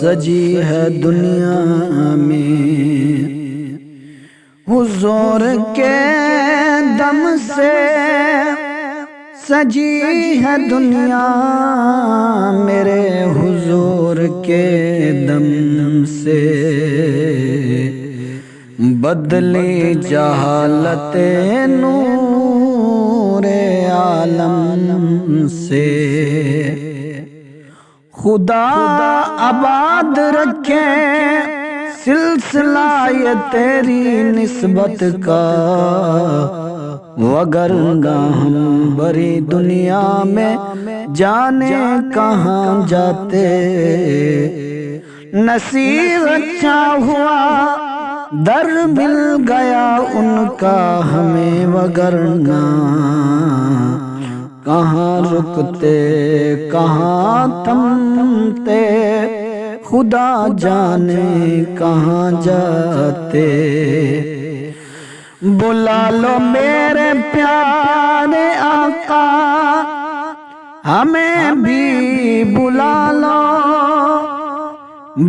سجی ہے دنیا میں حضور کے دم سے، سجی ہے دنیا میرے حضور کے دم سے، بدلی جہالت نور عالم سے، خدا آباد رکھے سلسلہ یہ تیری نسبت کا، وگرنہ ہم بری دنیا میں جانے کہاں جاتے، نصیب اچھا ہوا در مل گیا ان کا ہمیں، وگرنہ کہاں رکتے کہاں تھمتے، خدا جانے کہاں جاتے۔ بلا لو میرے پیارے آقا ہمیں بھی بلا لو،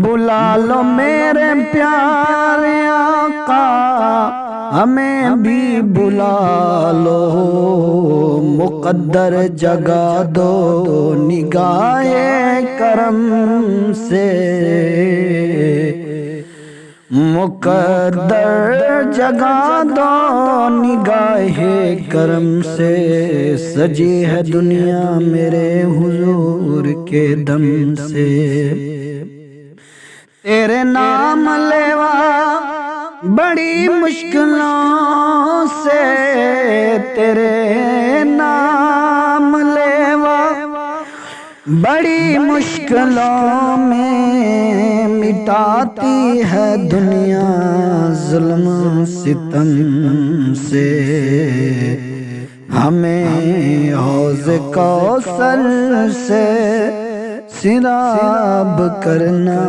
بلا لو میرے پیارے آقا ہمیں بھی بلا لو، مقدر جگا دو نگاہ کرم سے، مقدر جگا دو نگاہ کرم سے، سجی ہے دنیا میرے حضور کے دم سے، تیرے نام لیوا بڑی مشکلوں سے، تیرے نام لیوا بڑی مشکلوں میں، مٹاتی ہے دنیا ظلم ستم سے، ہمیں حوض کوثر سے سیراب کرنا،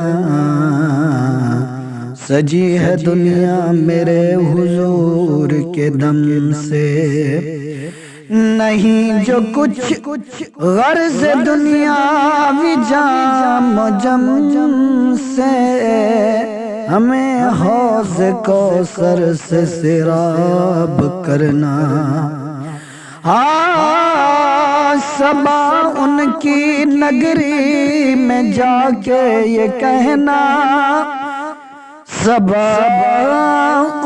سجی ہے دنیا میرے حضور کے دم سے، نہیں جو کچھ غرض دنیا بھی جام جم سے، ہمیں حوض کوثر سے سیراب کرنا، صبا ان کی نگری میں جا کے یہ کہنا، صبا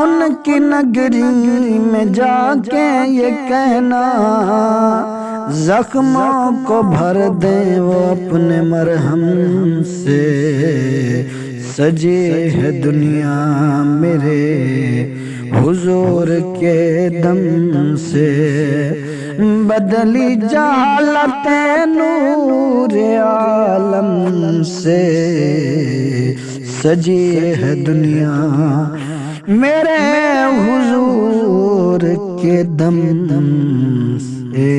ان کی نگری میں جا کے یہ کہنا، زخموں کو بھر دیں وہ اپنے مرہم سے، سجی ہے دنیا میرے حضور کے دم سے، بدلی جہالت نور عالم سے، سجی ہے دنیا میرے حضور کے دم سے۔